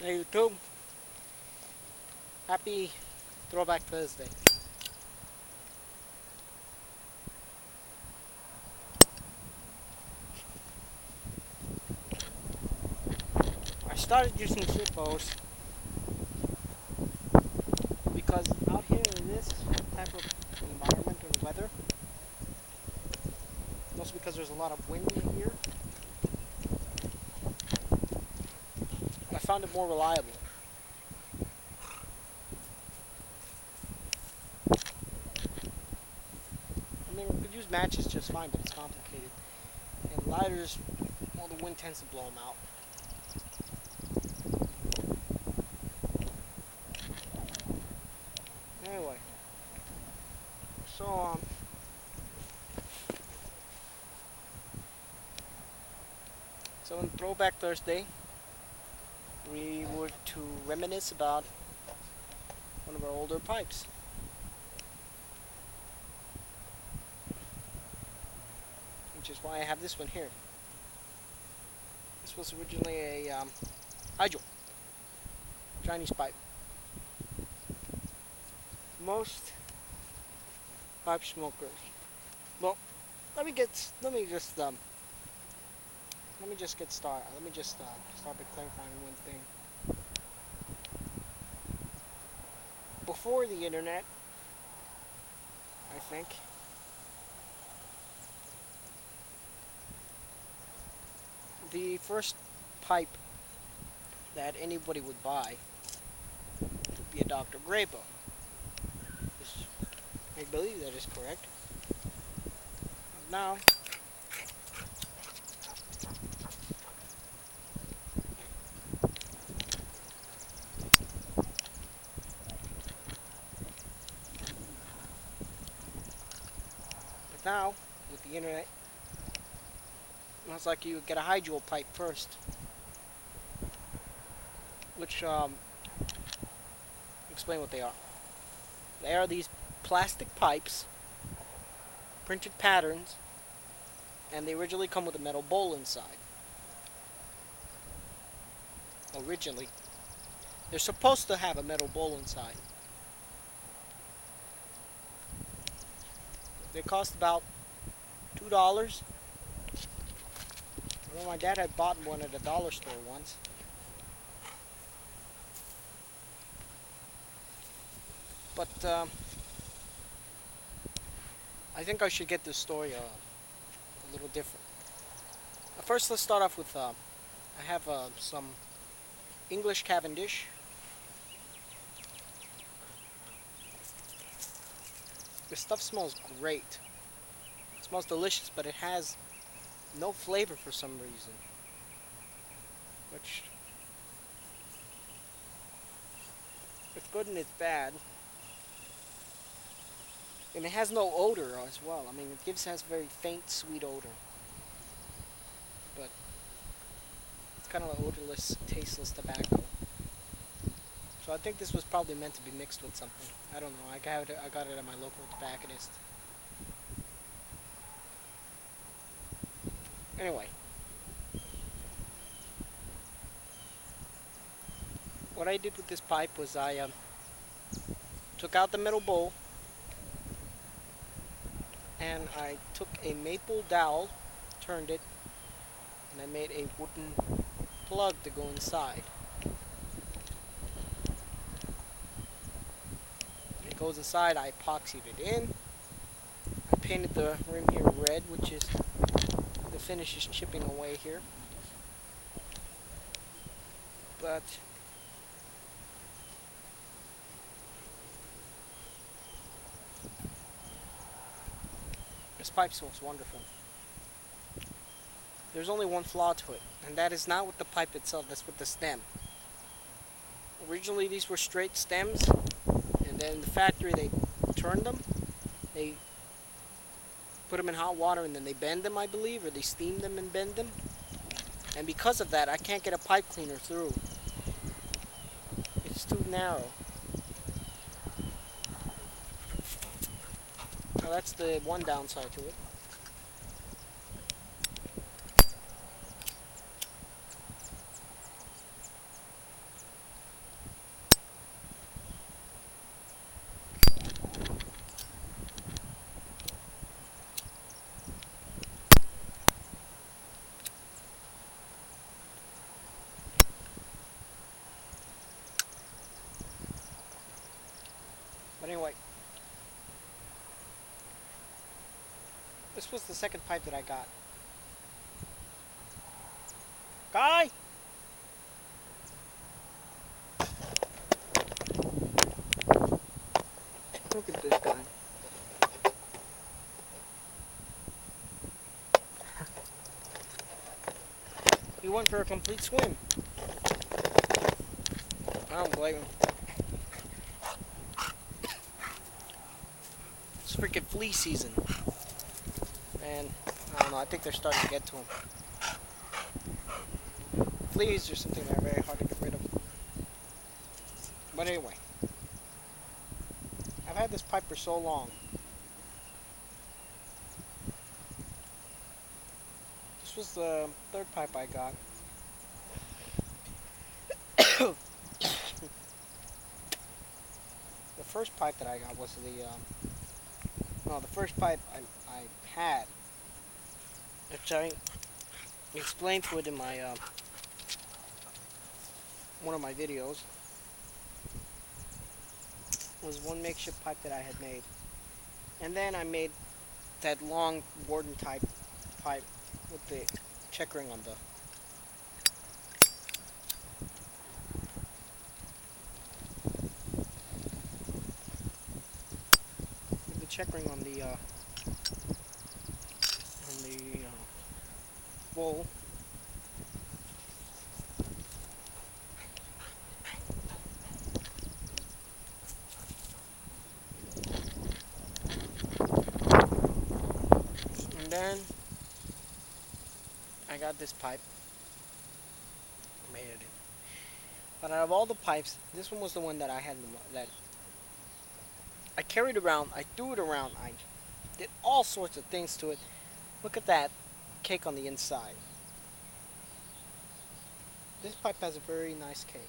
Hey YouTube, happy Throwback Thursday. I started using Shitpost because out here in this type of environment and weather, mostly because there's a lot of wind here, I found it more reliable. I mean, we could use matches just fine, but it's complicated. And lighters, well, the wind tends to blow them out. Anyway, so so in Throwback Thursday, we were to reminisce about one of our older pipes, which is why I have this one here. This was originally a hydro Chinese pipe. Most pipe smokers. Well, let me just get started. Let me just start by clarifying one thing. Before the internet, I think the first pipe that anybody would buy would be a Dr. Graybo. I believe that is correct. Now, but now with the internet, it's like you get a hydro pipe first, which explain what they are. They are these plastic pipes, printed patterns, and they originally come with a metal bowl inside. Originally, they're supposed to have a metal bowl inside. They cost about $2. Well, my dad had bought one at a dollar store once. But I think I should get this story a little different. First, let's start off with I have some English Cavendish. This stuff smells great. It smells delicious, but it has no flavor for some reason. Which, it's good and it's bad. And it has no odor as well. I mean, has very faint, sweet odor. But it's kind of an odorless, tasteless tobacco. So I think this was probably meant to be mixed with something. I don't know. I got it at my local tobacconist. Anyway, what I did with this pipe was I took out the metal bowl and I took a maple dowel, turned it, and I made a wooden plug to go inside. It goes inside, I epoxied it in. I painted the rim here red, which is the finish is chipping away here. But this pipe smells wonderful. There's only one flaw to it, and that is not with the pipe itself, that's with the stem. Originally these were straight stems, and then in the factory they turned them. They put them in hot water and then they bend them, I believe, or they steam them and bend them. And because of that, I can't get a pipe cleaner through. It's too narrow. Now that's the one downside to it. This was the second pipe that I got. Guy! Look at this guy. He went for a complete swim. I don't blame him. It's freaking flea season. And I don't know, I think they're starting to get to him. Fleas are something that are very hard to get rid of. But anyway, I've had this pipe for so long. This was the third pipe I got. The first pipe that I got was the first pipe I had, which I explained to it in my one of my videos, was one makeshift pipe that I had made, and then I made that long Warden type pipe with the checkering on the checkering on the bowl. And then I got this pipe, made it in. But out of all the pipes, this one was the one that I had that I carried around. I threw it around. I did all sorts of things to it. Look at that cake on the inside. This pipe has a very nice cake.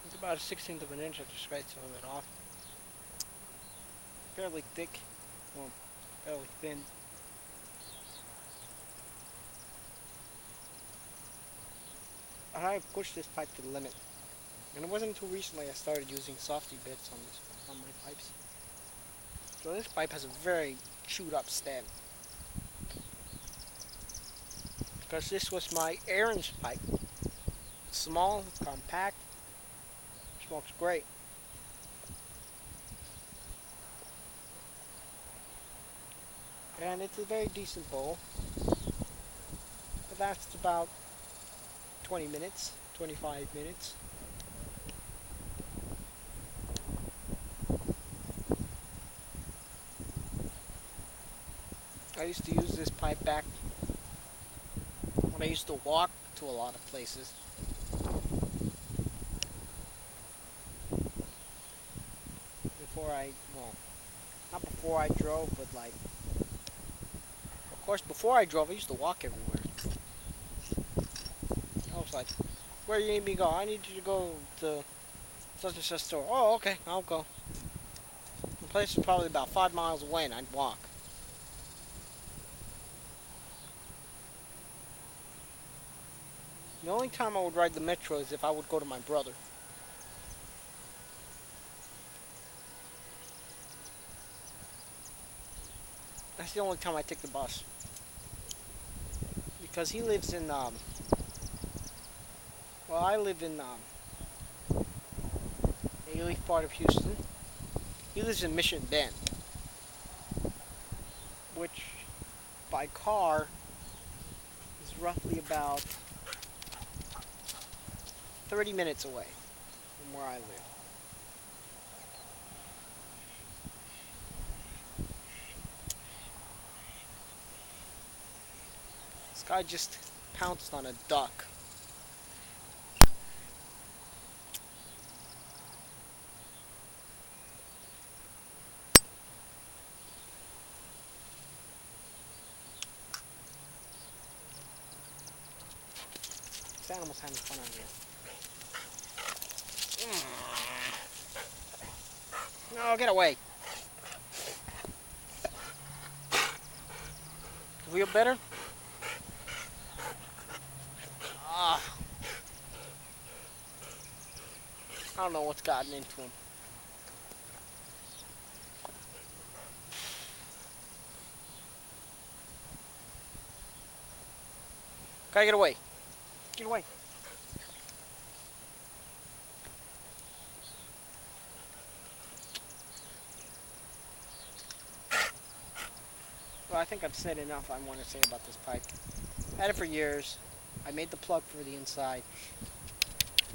It's about a 16th of an inch. I just scraped some of it off. Fairly thick, well, fairly thin. I pushed this pipe to the limit, and it wasn't until recently I started using softy bits on my pipes. So this pipe has a very chewed up stem, because this was my Aaron's pipe. It's small, compact, smokes great. And it's a very decent bowl. It lasts about 20 minutes, 25 minutes. I used to use this pipe back when I used to walk to a lot of places. Not before I drove, but like, of course, before I drove, I used to walk everywhere. I was like, where you need me to go? I need you to go to such and such store. Oh, okay, I'll go. The place is probably about 5 miles away, and I'd walk. The only time I would ride the metro is if I would go to my brother. That's the only time I take the bus. Because he lives in, I live in, a leaf part of Houston. He lives in Mission Bend, which, by car, is roughly about 30 minutes away from where I live. This guy just pounced on a duck. This animal's having fun on here. No, get away. Feel better? Ah, I don't know what's gotten into him. Gotta get away. Get away. Well, I think I've said enough I want to say about this pipe. I had it for years. I made the plug for the inside.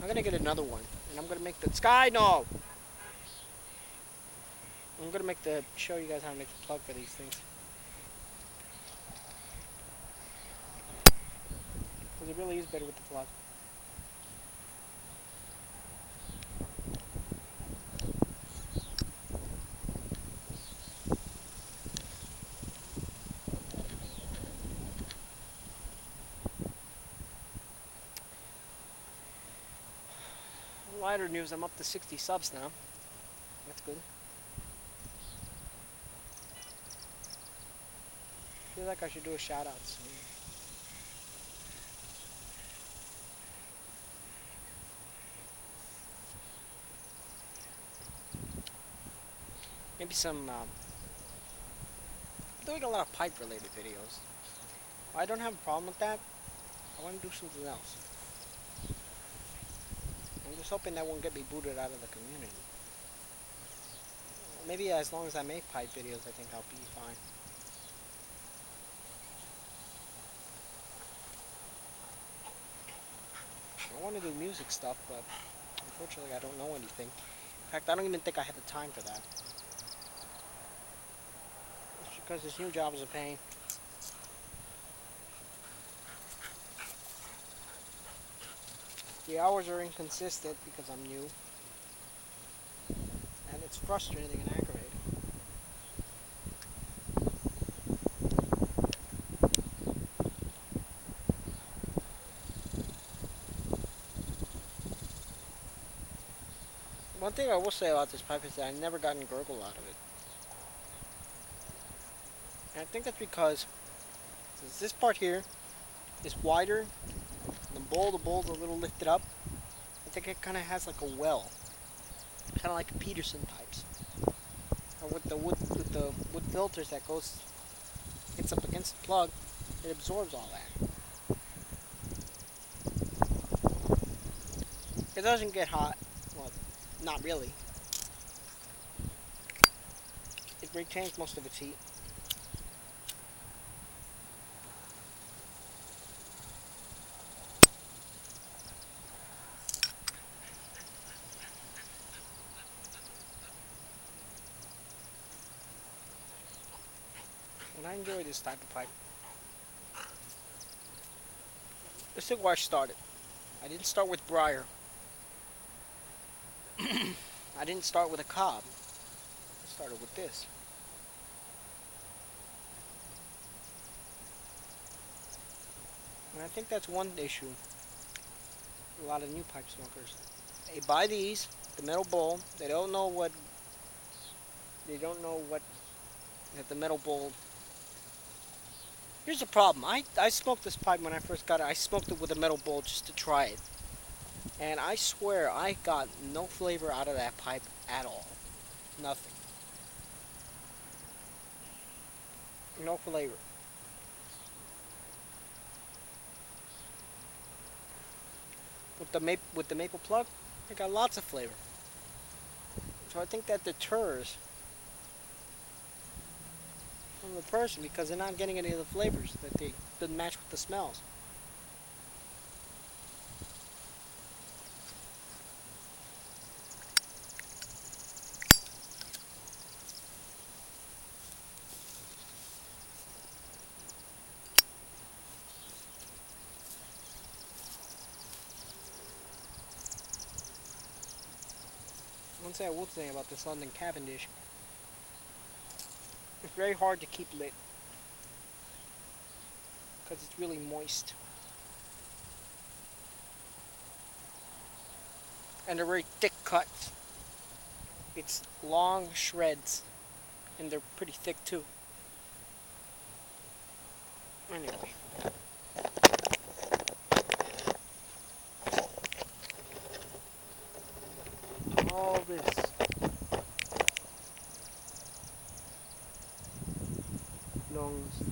I'm gonna get another one, and I'm gonna make the sky. No, I'm gonna make the show you guys how to make the plug for these things. Because it really is better with the plug. Lighter news, I'm up to 60 subs now. That's good. I feel like I should do a shout out soon. Maybe some, I'm doing a lot of pipe related videos. I don't have a problem with that. I want to do something else. I'm just hoping that won't get me booted out of the community. Maybe as long as I make pipe videos, I think I'll be fine. I want to do music stuff, but unfortunately I don't know anything. In fact, I don't even think I have the time for that. It's because this new job is a pain. The hours are inconsistent because I'm new. And it's frustrating and aggravating. One thing I will say about this pipe is that I've never gotten gurgle out of it. And I think that's because since this part here is wider, the bowl's a little lifted up, I think it kind of has like a well. Kind of like Peterson pipes. Or with the wood filters that gets up against the plug, it absorbs all that. It doesn't get hot. Well, not really. It retains most of its heat. And I enjoy this type of pipe. Let's look where I started. I didn't start with briar. I didn't start with a cob. I started with this. And I think that's one issue. A lot of new pipe smokers. They buy these, the metal bowl. They don't know what. They don't know what that the metal bowl. Here's the problem. I smoked this pipe when I first got it. I smoked it with a metal bowl just to try it. And I swear I got no flavor out of that pipe at all. Nothing. No flavor. With the maple plug, it got lots of flavor. So I think that deters from the person because they're not getting any of the flavors that they doesn't match with the smells. One thing I will say about this London Cavendish, it's very hard to keep lit because it's really moist. And they're very thick cuts. It's long shreds and they're pretty thick too. Anyway. All this belongs to me.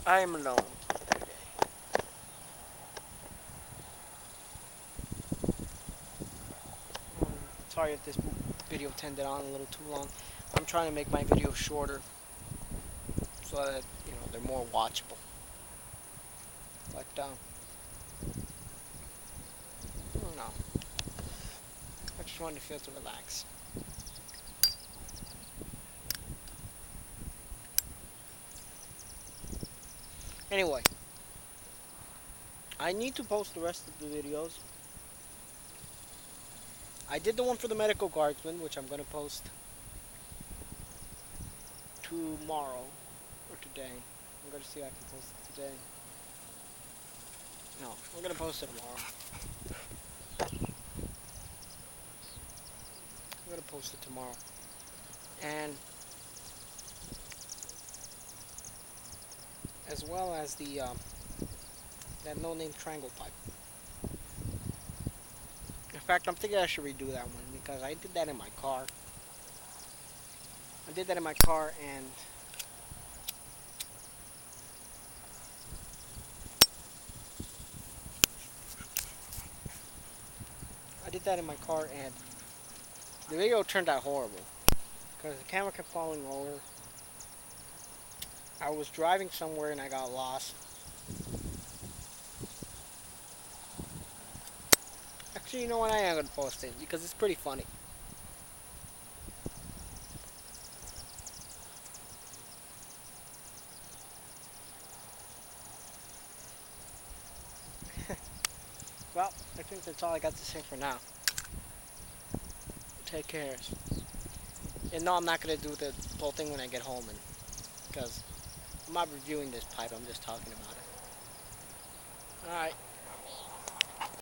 I am alone today. Sorry if this video tended on a little too long. I'm trying to make my videos shorter so that, you know, they're more watchable. But, I don't know. I just wanted to feel to relax. Anyway, I need to post the rest of the videos. I did the one for the medical guardsman, which I'm going to post tomorrow or today. I'm going to see if I can post it today. No, I'm going to post it tomorrow. I'm going to post it tomorrow. And as well as the that no-name triangle pipe. In fact, I'm thinking I should redo that one because I did that in my car. I did that in my car and the video turned out horrible because the camera kept falling over. I was driving somewhere and I got lost. Actually, you know what? I am going to post it because it's pretty funny. Well, I think that's all I got to say for now. Take care. And no, I'm not going to do the whole thing when I get home because I'm not reviewing this pipe. I'm just talking about it. Alright.